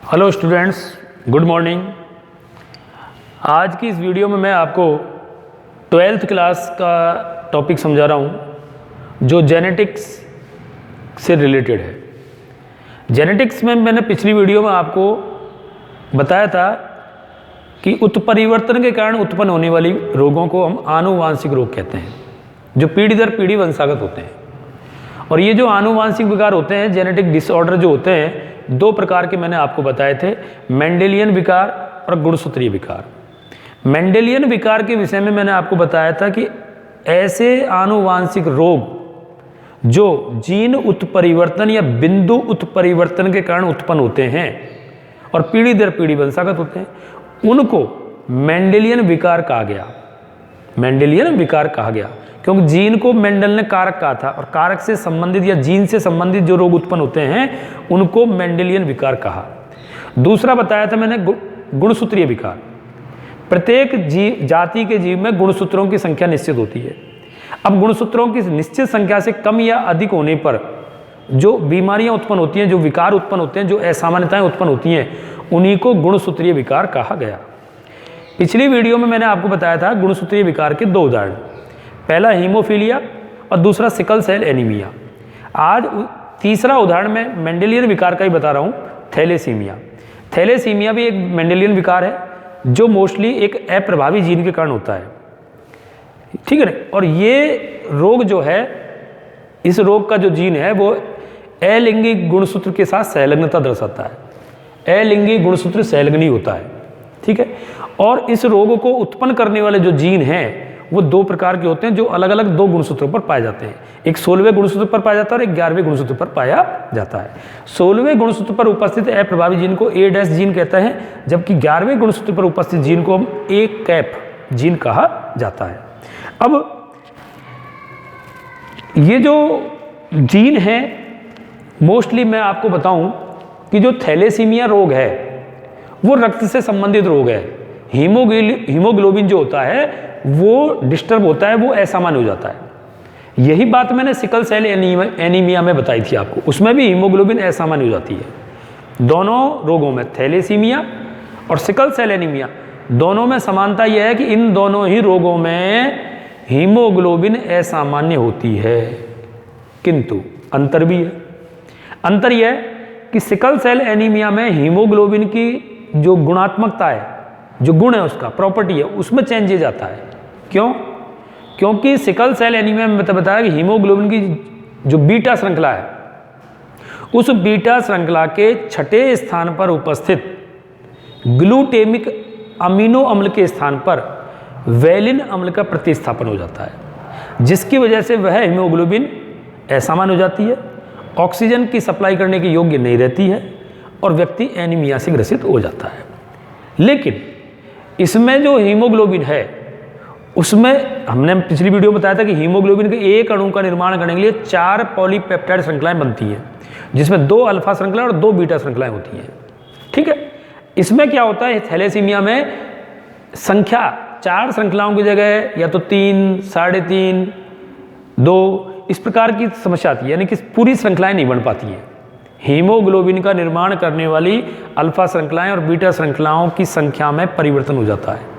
Hello students, good morning. आज की इस वीडियो में मैं आपको 12th क्लास का टॉपिक समझा रहा हूँ जो जेनेटिक्स से रिलेटेड है। जेनेटिक्स में मैंने पिछली वीडियो में आपको बताया था कि उत्परिवर्तन के कारण उत्पन्न होने वाली रोगों को हम आनुवांशिक रोग कहते हैं, जो पीढ़ी दर पीढ़ी वंशागत होते हैं। और ये जो आनुवांशिक विकार होते हैं, जेनेटिक डिसऑर्डर जो होते हैं, दो प्रकार के मैंने आपको बताए थे, मेंडेलियन विकार और गुणसूत्रीय विकार। मेंडेलियन विकार के विषय में मैंने आपको बताया था कि ऐसे आनुवांशिक रोग जो जीन उत्परिवर्तन या बिंदु उत्परिवर्तन के कारण उत्पन्न होते हैं और पीढ़ी दर पीढ़ी वंशागत होते हैं, उनको मेंडेलियन विकार कहा गया। मेंडेलियन विकार कहा गया क्योंकि जीन को मेंडल ने कारक कहा था और कारक से संबंधित या जीन से संबंधित जो रोग उत्पन्न होते हैं उनको मेंडेलियन विकार कहा। दूसरा बताया था मैंने गुणसूत्रीय विकार। प्रत्येक जाति के जीव में गुणसूत्रों की संख्या निश्चित होती है। अब गुणसूत्रों की निश्चित संख्या से कम या अधिक होने पर जो बीमारियां उत्पन्न होती हैं, जो विकार उत्पन्न होते हैं, जो असामान्यताएं उत्पन्न होती हैं, उन्हीं को गुणसूत्रीय विकार कहा गया। पिछली वीडियो में मैंने आपको बताया था गुणसूत्रीय विकार के दो उदाहरण, पहला हीमोफीलिया और दूसरा सिकल सेल एनीमिया। आज तीसरा उदाहरण मैं मेंडेलियन विकार का ही बता रहा हूँ, थैलेसीमिया। थैलेसीमिया भी एक मेंडेलियन विकार है जो मोस्टली एक अप्रभावी जीन के कारण होता है, ठीक है ना। और ये रोग जो है, इस रोग का जो जीन है वो अलिंगी गुणसूत्र के साथ संलग्नता दर्शाता है। अलिंगी गुणसूत्र संलग्नी होता है, ठीक है। और इस रोग को उत्पन्न करने वाले जो जीन हैं वो दो प्रकार के होते हैं जो अलग अलग दो गुणसूत्रों पर पाए जाते हैं। एक 16वें गुणसूत्र पर पाया जाता है और एक 11वें गुणसूत्र पर पाया जाता है। 16वें गुणसूत्र पर उपस्थित अप्रभावी जीन को A- जीन कहते हैं, जबकि 11वें गुणसूत्र पर उपस्थित जीन को हम A कैप जीन कहा जाता है। अब ये जो जीन है, मोस्टली मैं आपको बताऊं कि जो थैलेसीमिया रोग है वो रक्त से संबंधित रोग है। हीमोग्लोबिन जो होता है वो डिस्टर्ब होता है, वो असामान्य हो जाता है। यही बात मैंने सिकल सेल एनीमिया में बताई थी आपको, उसमें भी हीमोग्लोबिन असामान्य हो जाती है। दोनों रोगों में, थैलेसीमिया और सिकल सेल एनीमिया, दोनों में समानता यह है कि इन दोनों ही रोगों में हीमोग्लोबिन असामान्य होती है, किंतु अंतर भी है। अंतर यह है कि सिकल सेल एनीमिया में हीमोग्लोबिन की जो गुणात्मकता है, जो गुण है, उसका प्रॉपर्टी है, उसमें चेंजेज आता है। क्यों? क्योंकि सिकल सेल एनीमिया में बताया कि हीमोग्लोबिन की जो बीटा श्रृंखला है, उस बीटा श्रृंखला के छठे स्थान पर उपस्थित ग्लूटेमिक अमीनो अम्ल के स्थान पर वेलिन अम्ल का प्रतिस्थापन हो जाता है, जिसकी वजह से वह हीमोग्लोबिन असामान्य हो जाती है, ऑक्सीजन की सप्लाई करने के योग्य नहीं रहती है और व्यक्ति एनीमिया से ग्रसित हो जाता है। लेकिन इसमें जो हीमोग्लोबिन है, उसमें हमने पिछली वीडियो में बताया था कि हीमोग्लोबिन के एक अणु का निर्माण करने के लिए 4 पॉलीपेप्टाइड श्रृंखलाएं बनती हैं, जिसमें 2 अल्फा श्रृंखलाएं और 2 बीटा श्रृंखलाएं होती हैं, ठीक है। इसमें क्या होता है, थैलेसीमिया में संख्या 4 श्रृंखलाओं की जगह या तो 3, 3.5, 2 इस प्रकार की समस्या आती है, यानी कि पूरी श्रृंखलाएं नहीं बन पाती हैं। हीमोग्लोबिन का निर्माण करने वाली अल्फा श्रृंखलाएं और बीटा श्रृंखलाओं की संख्या में परिवर्तन हो जाता है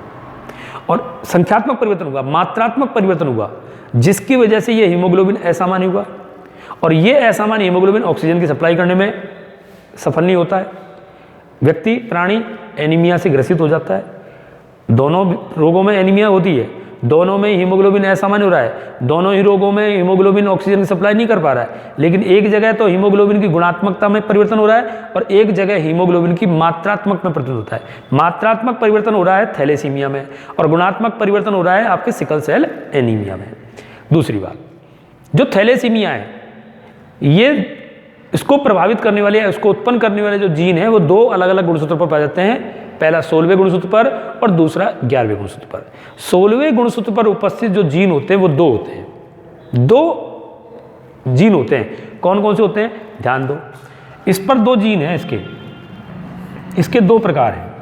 और संख्यात्मक परिवर्तन हुआ, मात्रात्मक परिवर्तन हुआ, जिसकी वजह से ये हीमोग्लोबिन असामान्य हुआ। और ये असामान्य हीमोग्लोबिन ऑक्सीजन की सप्लाई करने में सफल नहीं होता है, व्यक्ति प्राणी एनीमिया से ग्रसित हो जाता है। दोनों रोगों में एनीमिया होती है, दोनों में हीमोग्लोबिन असामान्य हो रहा है, दोनों ही रोगों में हीमोग्लोबिन ऑक्सीजन की सप्लाई नहीं कर पा रहा है। लेकिन एक जगह तो हीमोग्लोबिन की गुणात्मकता में परिवर्तन हो रहा है और एक जगह हीमोग्लोबिन की मात्रात्मक में परिवर्तन होता है। मात्रात्मक परिवर्तन हो रहा है थैलेसीमिया में और गुणात्मक परिवर्तन हो रहा है आपके सिकल सेल एनीमिया में। दूसरी बात, जो थैलेसीमिया है, ये इसको प्रभावित करने वाले या इसको उत्पन्न करने वाले जो जीन है वो 2 अलग अलग गुणसूत्रों पर पाए जाते हैं, पहला 16वें गुणसूत्र पर और दूसरा 11वें गुणसूत्र पर। 16वें गुणसूत्र पर उपस्थित जो जीन होते हैं वो 2 होते हैं, 2 जीन होते हैं। कौन कौन से होते हैं, ध्यान दो। इस पर 2 जीन हैं, इसके 2 प्रकार हैं,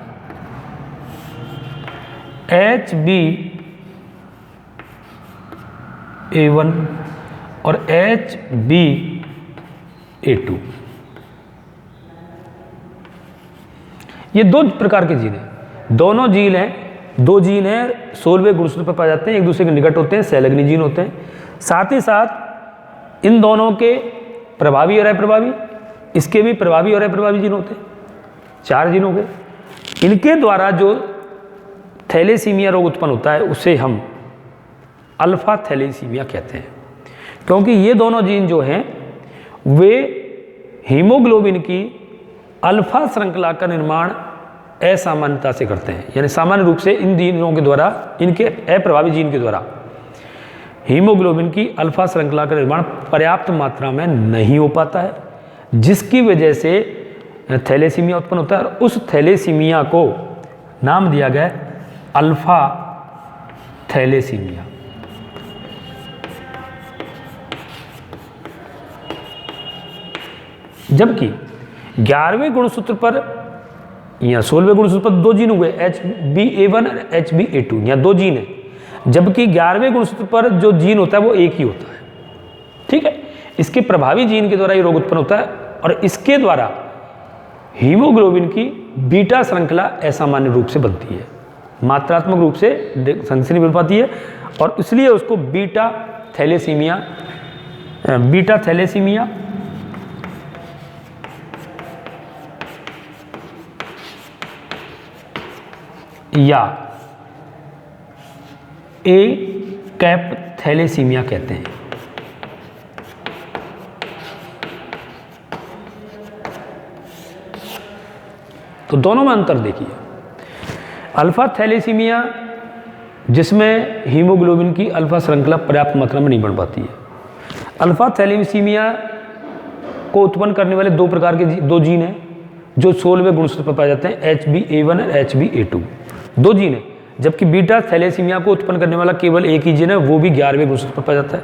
HbA1 और HbA2। ये दो प्रकार के जीन हैं, दोनों जीन हैं, दो जीन हैं 16वें गुणसूत्र पर पाए जाते हैं, एक दूसरे के निकट होते हैं, सहलग्नी जीन होते हैं। साथ ही साथ इन दोनों के प्रभावी और अप्रभावी, इसके भी प्रभावी और अप्रभावी जीन होते हैं, 4 जीन हो गए। इनके द्वारा जो थैलेसीमिया रोग उत्पन्न होता है उसे हम अल्फा थैलेसीमिया कहते हैं, क्योंकि ये दोनों जीन जो हैं वे हीमोग्लोबिन की अल्फा श्रृंखला का निर्माण असामान्यता से करते हैं, यानी सामान्य रूप से इन जीनों के द्वारा, इनके अप्रभावी जीन के द्वारा हीमोग्लोबिन की अल्फा श्रृंखला का निर्माण पर्याप्त मात्रा में नहीं हो पाता है, जिसकी वजह से थैलेसीमिया उत्पन्न होता है। और उस थैलेसीमिया को नाम दिया गया अल्फा थैलेसीमिया। जबकि 11वें गुणसूत्र पर या 16वें गुणसूत्र पर 2 जीन हुए, HbA1 और HbA2, यहाँ 2 जीन है, जबकि 11वें गुणसूत्र पर जो जीन होता है वो एक ही होता है। ठीक है, इसके प्रभावी जीन के द्वारा ये रोग उत्पन्न होता है और इसके द्वारा हीमोग्लोबिन की बीटा श्रृंखला असामान्य रूप से बनती है, मात्रात्मक रूप से संग से नहीं बन पाती है, और इसलिए उसको बीटा थैलेसीमिया या ए कैप थैलेसीमिया कहते हैं। तो दोनों में अंतर देखिए, अल्फा थैलेसीमिया जिसमें हीमोग्लोबिन की अल्फा श्रृंखला पर्याप्त मात्रा में नहीं बन पाती है। अल्फा थैलेसीमिया को उत्पन्न करने वाले 2 प्रकार के 2 जीन हैं जो 16वें गुणसूत्र पर पाए जाते हैं, HbA1 और HbA2, 2 जीन है। जबकि बीटा थैलेसीमिया को उत्पन्न करने वाला केवल एक ही जीन है, वो भी 11वें गुणसूत्र पर पाया जाता है।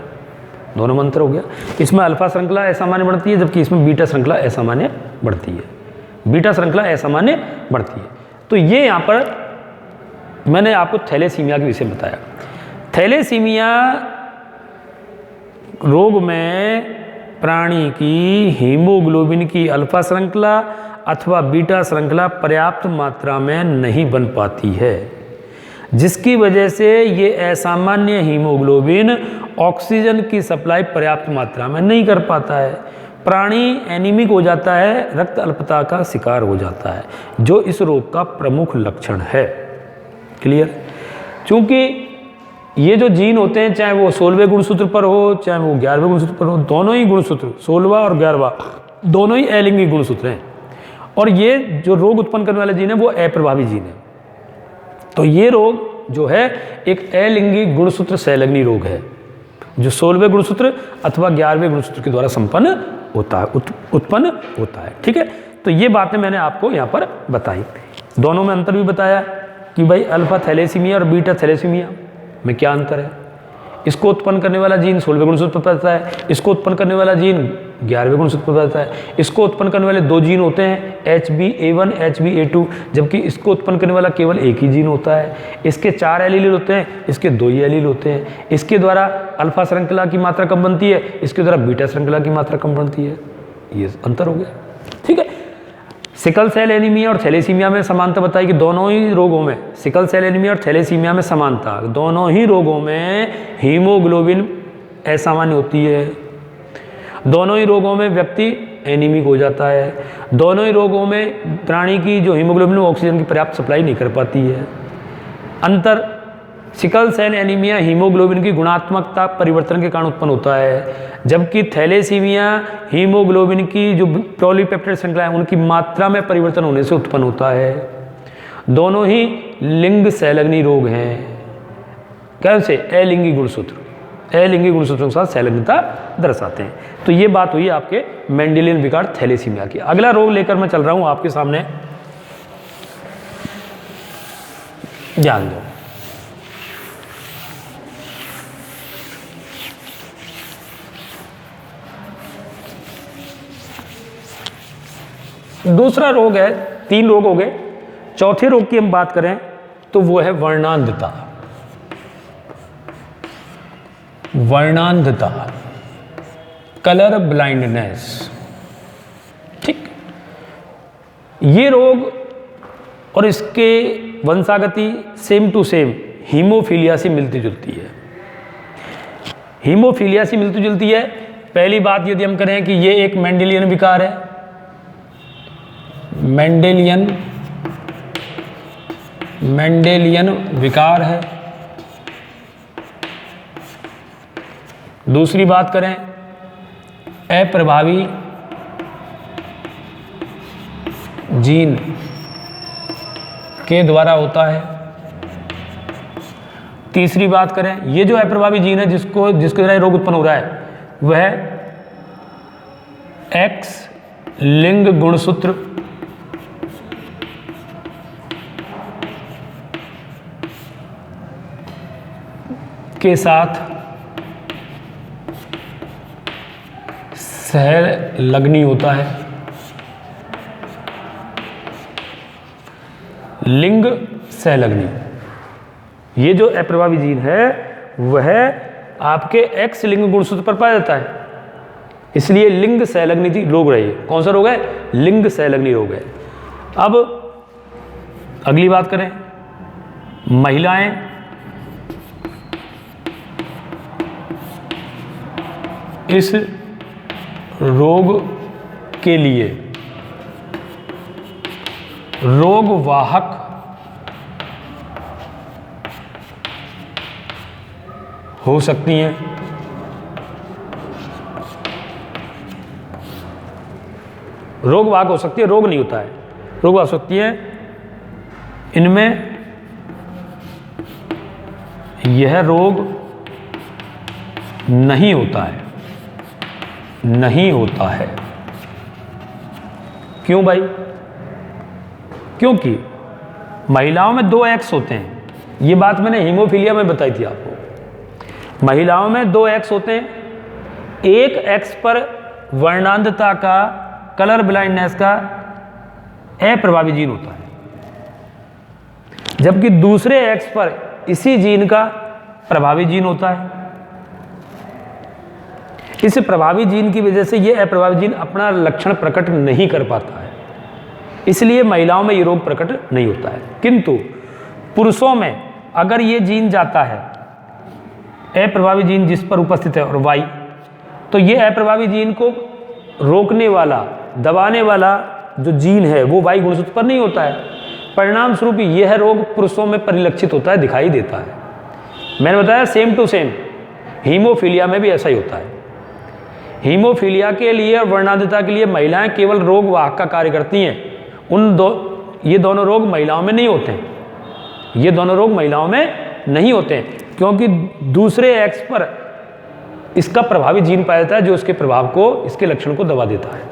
दोनों में अंतर हो गया, इसमें अल्फा श्रृंखला असामान्य बढ़ती है, जबकि इसमें बीटा श्रृंखला असामान्य बढ़ती है, बीटा श्रृंखला असामान्य बढ़ती है। तो ये यहाँ पर मैंने आपको थैलेसीमिया के विषय बताया। थैलेसीमिया रोग में प्राणी की हीमोग्लोबिन की अल्फा श्रृंखला अथवा बीटा श्रृंखला पर्याप्त मात्रा में नहीं बन पाती है, जिसकी वजह से ये असामान्य हीमोग्लोबिन ऑक्सीजन की सप्लाई पर्याप्त मात्रा में नहीं कर पाता है। प्राणी एनीमिक हो जाता है, रक्त अल्पता का शिकार हो जाता है, जो इस रोग का प्रमुख लक्षण है। क्लियर? चूंकि ये जो जीन होते हैं, चाहे वो 16वें गुणसूत्र पर हो, चाहे वो 11वें गुणसूत्र पर हो, दोनों ही गुणसूत्र 16वां और 11वां दोनों ही अलिंगी गुणसूत्र हैं, और ये जो रोग उत्पन्न करने वाले जीन है वो अप्रभावी जीन है। तो ये रोग जो है एक अलिंगी गुणसूत्र सहलग्नी रोग है, जो 16वें गुणसूत्र अथवा 11वें गुणसूत्र के द्वारा संपन्न होता है, उत्पन्न होता है। ठीक है, तो ये बातें मैंने आपको यहाँ पर बताई। दोनों में अंतर भी बताया कि भाई अल्फा थैलेसीमिया और बीटा थैलेसीमिया में क्या अंतर है। इसको उत्पन्न करने वाला जीन 16वें गुणसूत्र पर पाता है, इसको उत्पन्न करने वाला जीन 11वें गुणसूत्र पर पाता है। इसको उत्पन्न करने वाले 2 जीन होते हैं, HbA1 HbA2, जबकि इसको उत्पन्न करने वाला केवल एक ही जीन होता है। इसके 4 एलील होते हैं, इसके 2 ही एलील होते हैं। इसके द्वारा अल्फा श्रृंखला की मात्रा कम बनती है, इसके द्वारा बीटा श्रृंखला की मात्रा कम बनती है। ये अंतर हो गया। ठीक है, सिकल सेल एनीमिया और थैलेसीमिया में समानता बताई कि दोनों ही रोगों में, सिकल सेल एनीमिया और थैलेसीमिया में समानता, दोनों ही रोगों में हीमोग्लोबिन असामान्य होती है, दोनों ही रोगों में व्यक्ति एनीमिक हो जाता है, दोनों ही रोगों में प्राणी की जो हीमोग्लोबिन ऑक्सीजन की पर्याप्त सप्लाई नहीं कर पाती है। अंतर, सिकल सेल एनीमिया हीमोग्लोबिन की गुणात्मकता परिवर्तन के कारण उत्पन्न होता है, जबकि थैलेसीमिया हीमोग्लोबिन की जो पॉलीपेप्टाइड श्रृंखला है उनकी मात्रा में परिवर्तन होने से उत्पन्न होता है। दोनों ही लिंग सहलग्नी रोग हैं। कैसे? अलिंगी गुणसूत्रों के साथ सहलग्नता दर्शाते हैं। तो ये बात हुई आपके मेंडेलियन विकार थैलेसीमिया की। अगला रोग लेकर मैं चल रहा हूं आपके सामने, ध्यान दो। दूसरा रोग है, 3 रोग हो गए। चौथे रोग की हम बात करें तो वो है वर्णांधता। वर्णांधता, कलर ब्लाइंडनेस। ठीक, ये रोग और इसके वंशागति सेम टू सेम हीमोफीलिया से मिलती जुलती है। हीमोफीलिया से मिलती जुलती है। पहली बात यदि हम करें कि ये एक मेंडेलियन विकार है, मेंडेलियन विकार है। दूसरी बात करें अप्रभावी जीन के द्वारा होता है। तीसरी बात करें ये जो अप्रभावी जीन है जिसके द्वारा रोग उत्पन्न हो रहा है वह एक्स लिंग गुणसूत्र के साथ सहलग्नी होता है। लिंग सहलग्नी, ये जो अप्रभावी जीन है वह आपके एक्स लिंग गुणसूत्र पर पाया जाता है, इसलिए लिंग सहलग्नी रोग है। कौन सा रोग है? लिंग सहलग्नी रोग है। अब अगली बात करें, महिलाएं इस रोग के लिए रोग वाहक हो सकती हैं। रोग वाहक हो सकती है, रोग नहीं होता है, रोग वाहक हो सकती है। इनमें यह रोग नहीं होता है, नहीं होता है। क्यों भाई? क्योंकि महिलाओं में 2 एक्स होते हैं। ये बात मैंने हीमोफीलिया में बताई थी आपको। महिलाओं में 2 एक्स होते हैं। एक एक्स पर वर्णांधता का, कलर ब्लाइंडनेस का अप्रभावी जीन होता है, जबकि दूसरे एक्स पर इसी जीन का प्रभावी जीन होता है। इस प्रभावी जीन की वजह से यह अप्रभावी जीन अपना लक्षण प्रकट नहीं कर पाता है, इसलिए महिलाओं में ये रोग प्रकट नहीं होता है। किंतु पुरुषों में अगर ये जीन जाता है, अप्रभावी जीन जिस पर उपस्थित है और वाई, तो ये अप्रभावी जीन को रोकने वाला, दबाने वाला जो जीन है वो वाई गुणसूत्र पर नहीं होता है। परिणाम स्वरूप यह रोग पुरुषों में परिलक्षित होता है, दिखाई देता है। मैंने बताया सेम टू सेम हीमोफीलिया में भी ऐसा ही होता है। हीमोफीलिया के लिए और वर्णांधता के लिए महिलाएं केवल रोग वाहक का कार्य करती हैं। ये दोनों रोग महिलाओं में नहीं होते हैं। ये दोनों रोग महिलाओं में नहीं होते हैं क्योंकि दूसरे एक्स पर इसका प्रभावी जीन पाया जाता है जो इसके प्रभाव को, इसके लक्षण को दबा देता है।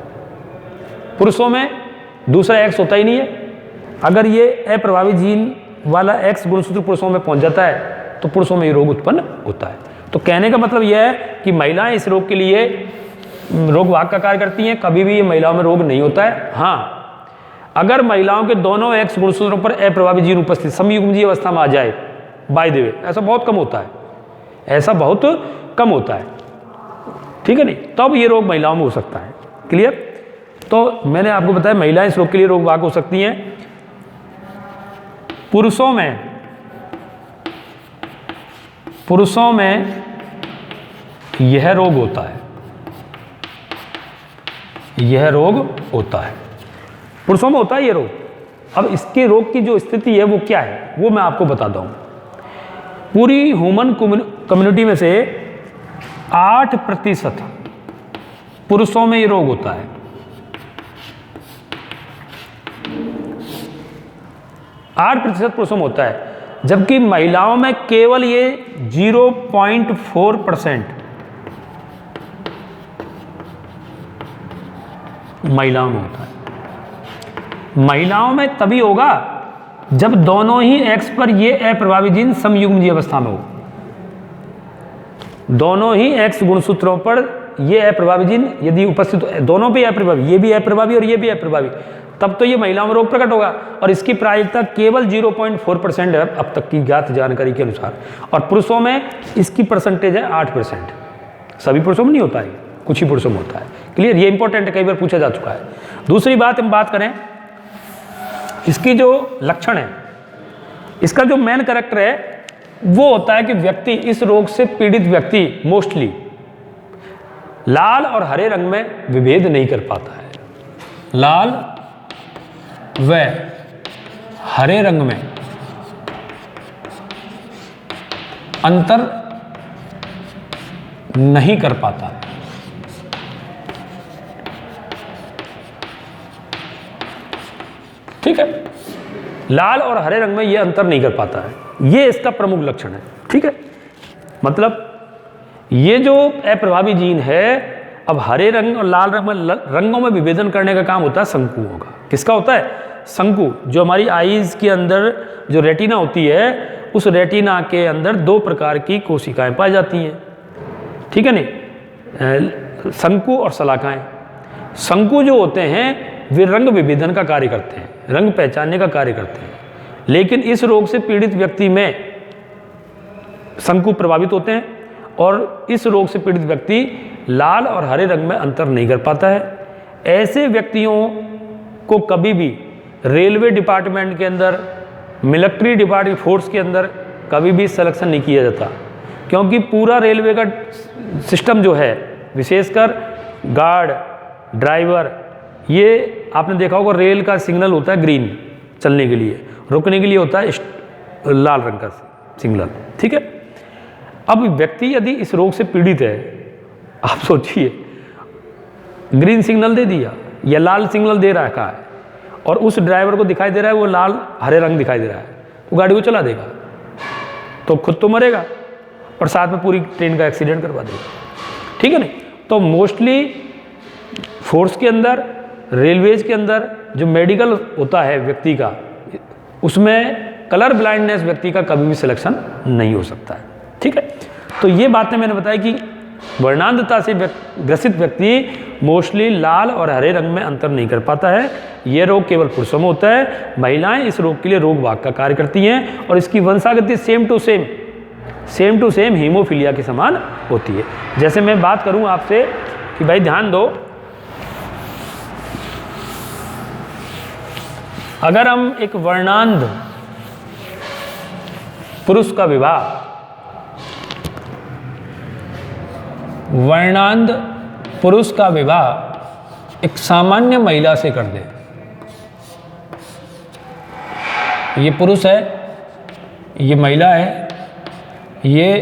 पुरुषों में दूसरा एक्स होता ही नहीं है। अगर ये अप्रभावी जीन वाला एक्स गुणसूत्र पुरुषों में पहुंच जाता है तो पुरुषों में ये रोग उत्पन्न होता है। तो कहने का मतलब यह है कि महिलाएं इस रोग के लिए रोग वाहक का कार्य करती हैं, कभी भी ये महिलाओं में रोग नहीं होता है। हाँ, अगर महिलाओं के दोनों एक्स गुणसूत्रों पर अप्रभावी जीन उपस्थित समयुग्मजीय अवस्था में आ जाए, बाय द वे, ऐसा बहुत कम होता है, ऐसा बहुत कम होता है, ठीक है नहीं, तब ये रोग महिलाओं में हो सकता है। क्लियर? तो मैंने आपको बताया महिलाएं इस रोग के लिए रोग वाहक हो सकती हैं। पुरुषों में यह रोग होता है, यह रोग होता है, पुरुषों में होता है ये रोग। अब इसके रोग की जो स्थिति है वो क्या है वो मैं आपको बताता हूं। पूरी ह्यूमन कम्युनिटी में से 8% पुरुषों में ये रोग होता है। 8% पुरुषों में होता है, जबकि महिलाओं में केवल ये 0.4% महिलाओं में होता है। महिलाओं में तभी होगा जब दोनों ही एक्स पर ये अप्रभावी जीन समयुग्मजीय अवस्था में हो। दोनों ही एक्स गुणसूत्रों पर ये अप्रभावी जीन यदि उपस्थित हो, दोनों पे अप्रभावी, ये भी अप्रभावी और ये भी अप्रभावी, तब तो ये महिलाओं में रोग प्रकट होगा। और इसकी प्रायिकता केवल 0.4% है अब तक की ज्ञात जानकारी के अनुसार, और पुरुषों में इसकी परसेंटेज है 8%। सभी पुरुषों में नहीं होता है, कुछ ही पुरुषों में होता है। क्लियर? ये इंपॉर्टेंट है, कई बार पूछा जा चुका है। दूसरी बात हम बात करें इसकी जो लक्षण है, इसका जो मेन कैरेक्टर है वो होता है कि व्यक्ति, इस रोग से पीड़ित व्यक्ति मोस्टली लाल और हरे रंग में विभेद नहीं कर पाता है। लाल व हरे रंग में अंतर नहीं कर पाता है। ठीक है, लाल और हरे रंग में यह अंतर नहीं कर पाता है, ये इसका प्रमुख लक्षण है। ठीक है, मतलब ये जो अप्रभावी जीन है, अब हरे रंग और लाल रंग में रंगों में विभेदन करने का काम होता है शंकुओं का। किसका होता है? शंकु। जो हमारी आईज के अंदर जो रेटिना होती है, उस रेटिना के अंदर दो प्रकार की कोशिकाएं पाई जाती हैं। ठीक है नहीं, शंकु और शलाकाएं। शंकु जो होते हैं वे रंग विभेदन का कार्य करते हैं, रंग पहचानने का कार्य करते हैं, लेकिन इस रोग से पीड़ित व्यक्ति में शंकु प्रभावित होते हैं और इस रोग से पीड़ित व्यक्ति लाल और हरे रंग में अंतर नहीं कर पाता है। ऐसे व्यक्तियों को कभी भी रेलवे डिपार्टमेंट के अंदर, मिलिट्री डिपार्टमेंट फोर्स के अंदर कभी भी सिलेक्शन नहीं किया जाता, क्योंकि पूरा रेलवे का सिस्टम जो है, विशेषकर गार्ड, ड्राइवर, ये आपने देखा होगा रेल का सिग्नल होता है ग्रीन चलने के लिए, रुकने के लिए होता है लाल रंग का सिग्नल। ठीक है, अब व्यक्ति यदि इस रोग से पीड़ित है, आप सोचिए ग्रीन सिग्नल दे दिया या लाल सिग्नल दे रखा है और उस ड्राइवर को दिखाई दे रहा है वो लाल हरे रंग दिखाई दे रहा है, वो गाड़ी को चला देगा तो खुद तो मरेगा और साथ में पूरी ट्रेन का एक्सीडेंट करवा देगा। ठीक है नहीं, तो मोस्टली फोर्स के अंदर, रेलवेज के अंदर जो मेडिकल होता है व्यक्ति का, उसमें कलर ब्लाइंडनेस व्यक्ति का कभी भी सिलेक्शन नहीं हो सकता है। ठीक है, तो ये बातें मैंने बताई कि वर्णांधता से ग्रसित व्यक्ति मोस्टली लाल और हरे रंग में अंतर नहीं कर पाता है। यह रोग केवल पुरुषों में होता है, महिलाएं इस रोग के लिए रोग वाहक का कार्य करती हैं और इसकी वंशागति सेम टू सेम हीमोफीलिया के समान होती है। जैसे मैं बात करूं आपसे कि भाई ध्यान दो, अगर हम एक वर्णांध पुरुष का विवाह एक सामान्य महिला से कर दे, ये पुरुष है, ये महिला है, ये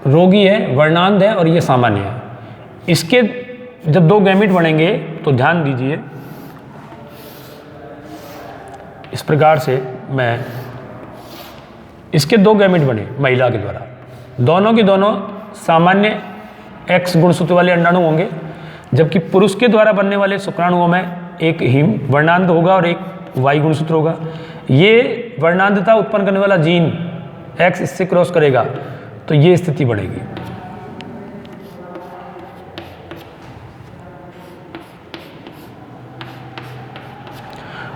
रोगी है, वर्णांध है और ये सामान्य है, इसके जब दो गैमेट बनेंगे तो ध्यान दीजिए इस प्रकार से, मैं इसके दो गैमेट बने महिला के द्वारा, दोनों के दोनों सामान्य X गुणसूत्र वाले अंडाणु होंगे, जबकि पुरुष के द्वारा बनने वाले शुक्राणुओं में एक हिम वर्णांध होगा और एक Y गुणसूत्र होगा। ये वर्णांधता उत्पन्न करने वाला जीन X इससे क्रॉस करेगा तो ये स्थिति बढ़ेगी।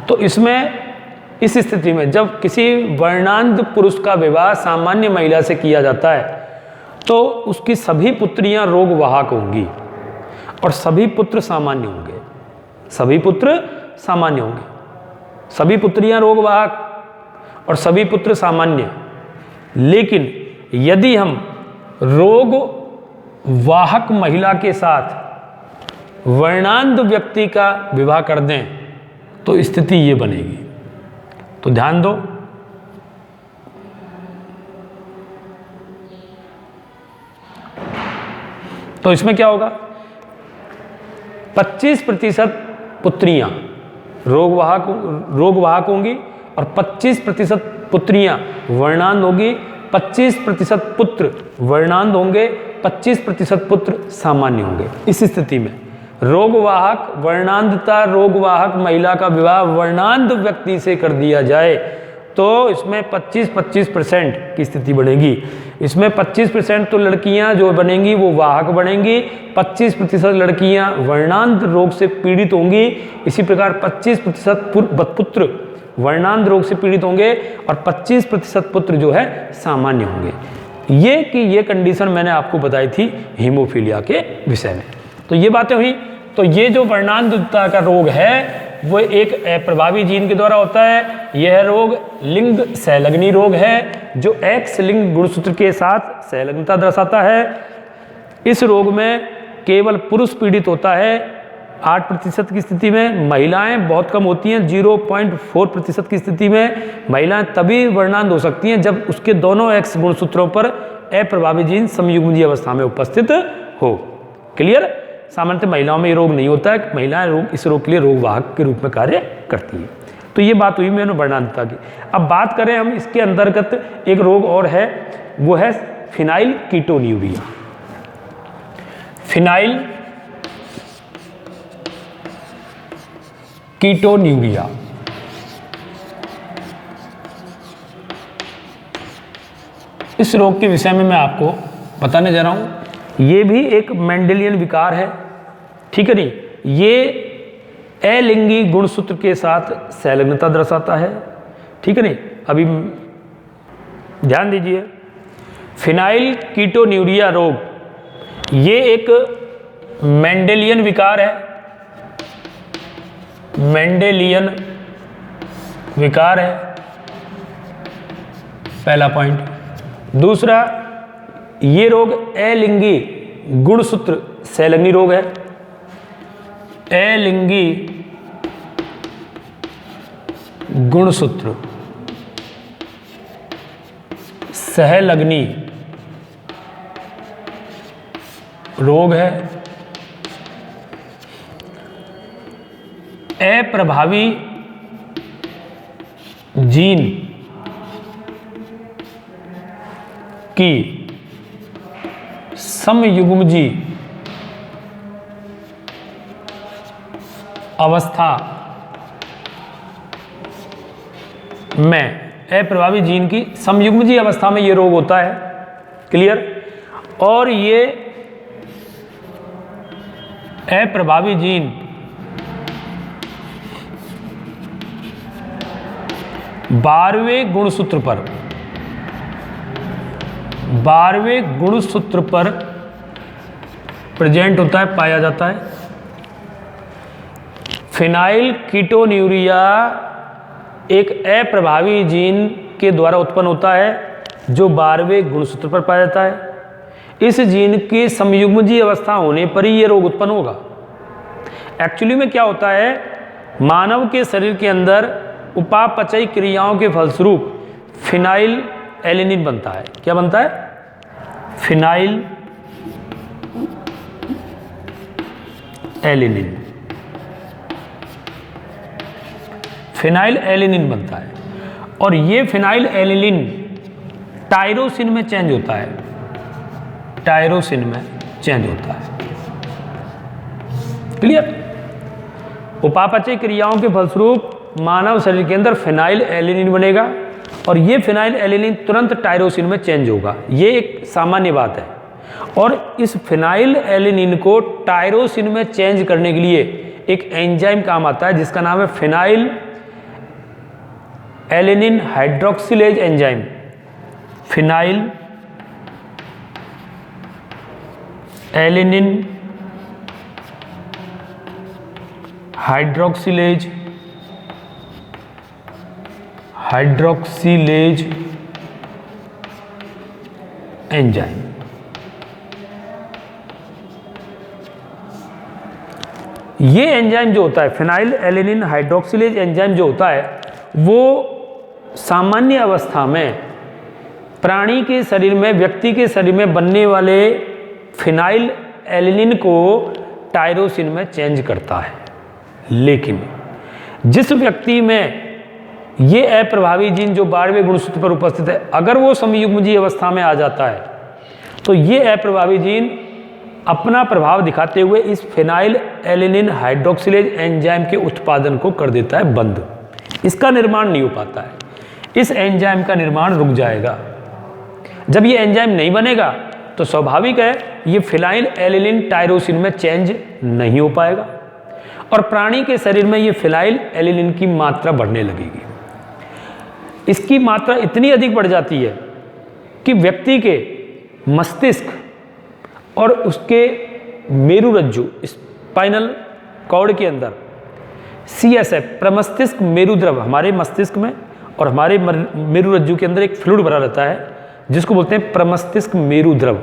तो इसमें, इस स्थिति में जब किसी वर्णांध पुरुष का विवाह सामान्य महिला से किया जाता है तो उसकी सभी पुत्रियां रोग वाहक होंगी और सभी पुत्र सामान्य होंगे, सभी पुत्रियां रोग वाहक और सभी पुत्र सामान्य। लेकिन यदि हम रोग वाहक महिला के साथ वर्णांध व्यक्ति का विवाह कर दें तो स्थिति ये बनेगी। तो ध्यान दो, तो इसमें क्या होगा, 25% पुत्रियां रोग वाहक होंगी और 25% पुत्रियां वर्णांध होगी, 25% पुत्र वर्णांध होंगे, 25% पुत्र सामान्य होंगे। इस स्थिति में रोगवाहक वर्णांधता रोगवाहक महिला का विवाह वर्णांध व्यक्ति से कर दिया जाए तो इसमें 25% की स्थिति बनेगी। इसमें 25% तो लड़कियां जो बनेंगी वो वाहक बनेंगी, 25% लड़कियां वर्णांध रोग से पीड़ित होंगी, इसी प्रकार 25% पुत्र वर्णांध रोग से पीड़ित होंगे और 25% पुत्र जो है सामान्य होंगे। ये कंडीशन मैंने आपको बताई थी हीमोफीलिया के विषय में। तो ये बातें हुई। तो ये जो वर्णांधता का रोग है वो एक अप्रभावी जीन के द्वारा होता है। यह रोग लिंग सहलग्नी रोग है जो एक्स लिंग गुणसूत्र के साथ सहलग्नता दर्शाता है। इस रोग में केवल पुरुष पीड़ित होता है 8% की स्थिति में, महिलाएं बहुत कम होती हैं। 0.4% की स्थिति में महिलाएं तभी वर्णांध हो सकती हैं जब उसके दोनों एक्स गुणसूत्रों पर अप्रभावी जीन समयुग्मजीय अवस्था में उपस्थित हो। क्लियर? सामान्यतः महिलाओं में ये रोग नहीं होता है, महिलाएं इस रोग के लिए रोगवाहक के रूप में कार्य करती है। तो ये बात हुई मैंने वर्णांधता की। अब बात करें हम इसके अंतर्गत एक रोग और है, वो है फिनाइल कीटोन्यूरिया। फिनाइल कीटोन्यूरिया इस रोग के विषय में मैं आपको बताने जा रहा हूं। ये भी एक मेंडेलियन विकार है, ठीक है नहीं। ये अलिंगी गुणसूत्र के साथ सहलग्नता दर्शाता है, ठीक है नहीं। अभी ध्यान दीजिए, फिनाइल कीटोन्यूरिया रोग ये एक मेंडेलियन विकार है, मेंडेलियन विकार है, पहला पॉइंट। दूसरा, ये रोग अलिंगी गुणसूत्र सहलग्नी रोग है। अलिंगी गुणसूत्र सहलग्नी रोग है। अप्रभावी जीन की समयुग्मजी अवस्था में, अप्रभावी जीन की समयुग्मजी अवस्था में ये रोग होता है। क्लियर? और ये अप्रभावी जीन 12वें गुणसूत्र पर, 12वें गुणसूत्र पर प्रेजेंट होता है, पाया जाता है। फिनाइल कीटोन्यूरिया एक अप्रभावी जीन के द्वारा उत्पन्न होता है जो 12वें गुणसूत्र पर पाया जाता है। इस जीन की समयुग्मजीय अवस्था होने पर ही ये रोग उत्पन्न होगा। एक्चुअली में क्या होता है, मानव के शरीर के अंदर उपापचयी क्रियाओं के फलस्वरूप फिनाइल एलिनिन बनता है। क्या बनता है? फिनाइल एलिनिन, फिनाइल एलिनिन बनता है। और ये फिनाइल एलिनिन टायरोसिन में चेंज होता है, टायरोसिन में चेंज होता है। क्लियर? उपापचय क्रियाओं के फलस्वरूप मानव शरीर के अंदर फिनाइल एलिनिन बनेगा और ये फिनाइल एलिनिन तुरंत टायरोसिन में चेंज होगा। ये एक सामान्य बात है। और इस फिनाइल एलिनिन को टायरोसिन में चेंज करने के लिए एक एंजाइम काम आता है जिसका नाम है phenyl alanine hydroxylase enzyme. Phenyl alanine hydroxylase enzyme. ये एंजाइम जो होता है, फिनाइल एलिनिन हाइड्रोक्सिलेज एंजाइम जो होता है, वो सामान्य अवस्था में प्राणी के शरीर में, व्यक्ति के शरीर में बनने वाले फिनाइल एलिनिन को टायरोसिन में चेंज करता है। लेकिन जिस व्यक्ति में ये अप्रभावी जीन जो 12वें गुणसूत्र पर उपस्थित है, अगर वो समयुग्मजीय अवस्था में आ जाता है तो ये अप्रभावी जीन अपना प्रभाव दिखाते हुए इस फिनाइल एलिनिन हाइड्रोक्सिलेज एंजाइम के उत्पादन को कर देता है बंद। इसका निर्माण नहीं हो पाता है, इस एंजाइम का निर्माण रुक जाएगा। जब ये एंजाइम नहीं बनेगा तो स्वाभाविक है ये फिनाइल एलिनिन टायरोसिन में चेंज नहीं हो पाएगा और प्राणी के शरीर में ये फिनाइल एलिनिन की मात्रा बढ़ने लगेगी। इसकी मात्रा इतनी अधिक बढ़ जाती है कि व्यक्ति के मस्तिष्क और उसके मेरुरज्जु स्पाइनल कॉर्ड के अंदर CSF प्रमस्तिष्क मेरुद्रव, हमारे मस्तिष्क में और हमारे मेरुरज्जु के अंदर एक फ्लूइड भरा रहता है जिसको बोलते हैं प्रमस्तिष्क मेरुद्रव,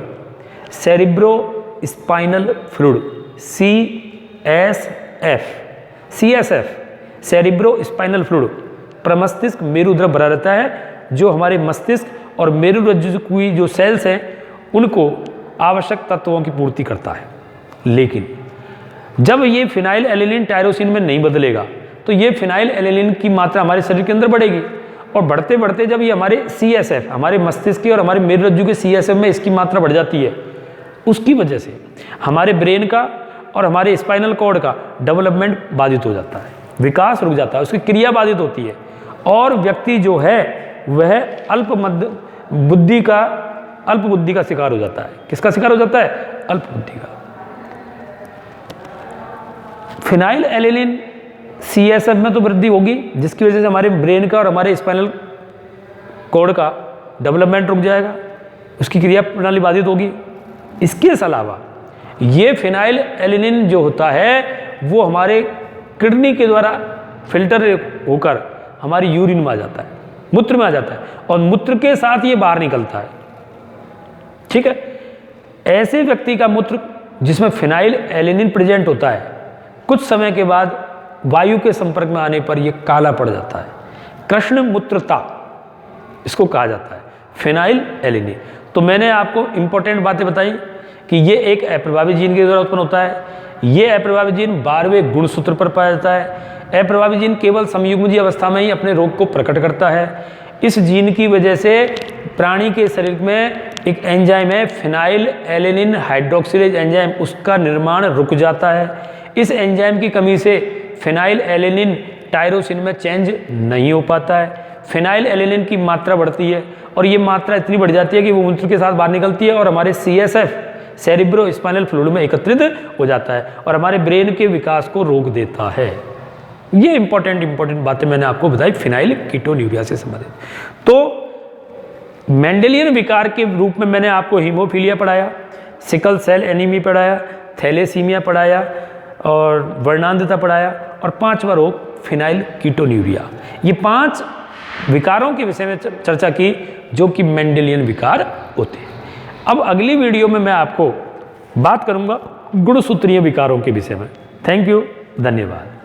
cerebro spinal fluid, CSF cerebro spinal fluid, प्रमस्तिष्क मेरुद्रव भरा रहता है जो हमारे मस्तिष्क और मेरुरज्जु की जो सेल्स हैं उनको आवश्यक तत्वों की पूर्ति करता है। लेकिन जब ये फिनाइल एलिनिन टायरोसिन में नहीं बदलेगा तो ये फिनाइल एलिनिन की मात्रा हमारे शरीर के अंदर बढ़ेगी और बढ़ते बढ़ते जब ये हमारे CSF, हमारे मस्तिष्क के और हमारे मेरुरज्जु के CSF में इसकी मात्रा बढ़ जाती है, उसकी वजह से हमारे ब्रेन का और हमारे स्पाइनल कॉर्ड का डेवलपमेंट बाधित हो जाता है, विकास रुक जाता है, उसकी क्रिया बाधित होती है और व्यक्ति जो है वह अल्प बुद्धि का शिकार हो जाता है। किसका शिकार हो जाता है? अल्प बुद्धि का। फिनाइल एलिनिन CSF में तो वृद्धि होगी जिसकी वजह से हमारे ब्रेन का और हमारे स्पाइनल कॉर्ड का डेवलपमेंट रुक जाएगा, उसकी क्रिया प्रणाली बाधित होगी। इसके अलावा ये फिनाइल एलिनिन जो होता है वो हमारे किडनी के द्वारा फिल्टर होकर हमारी यूरिन में आ जाता है, मूत्र में आ जाता है और मूत्र के साथ ये बाहर निकलता है। ठीक है, ऐसे व्यक्ति का मूत्र जिसमें फिनाइल एलिनिन प्रेजेंट होता है कुछ समय के बाद वायु के संपर्क में आने पर यह काला पड़ जाता है, कृष्ण मूत्रता इसको कहा जाता है, फिनाइल एलिनिन। तो मैंने आपको इंपॉर्टेंट बातें बताई कि ये एक अप्रभावी जीन के द्वारा उत्पन्न होता है। ये अप्रभावी जीन 12वें गुणसूत्र पर पाया जाता है। अप्रभावी जीन केवल संयुग्मजीय अवस्था में ही अपने रोग को प्रकट करता है। इस जीन की वजह से प्राणी के शरीर में एक एंजाइम है फिनाइल एलिनिन हाइड्रोक्सिलेज एंजाइम, उसका निर्माण रुक जाता है। इस एंजाइम की कमी से फिनाइल एलिनिन टायरोसिन में चेंज नहीं हो पाता है। फिनाइल एलिनिन की मात्रा बढ़ती है और ये मात्रा इतनी बढ़ जाती है कि वो मूत्र के साथ बाहर निकलती है और हमारे CSF सेरिब्रो स्पाइनल फ्लूइड में एकत्रित हो जाता है और हमारे ब्रेन के विकास को रोक देता है। ये इंपॉर्टेंट बातें मैंने आपको बताई फिनाइल कीटोन्यूरिया से संबंधित। तो मेंडेलियन विकार के रूप में मैंने आपको हीमोफीलिया पढ़ाया, सिकल सेल एनीमी पढ़ाया, थैलेसीमिया पढ़ाया और वर्णांधता पढ़ाया और 5वां रोग फिनाइल कीटोन्यूरिया। ये 5 विकारों के विषय में चर्चा की जो कि मेंडेलियन विकार होते हैं। अब अगली वीडियो में मैं आपको बात करूंगा गुणसूत्रीय विकारों के विषय में। थैंक यू, धन्यवाद।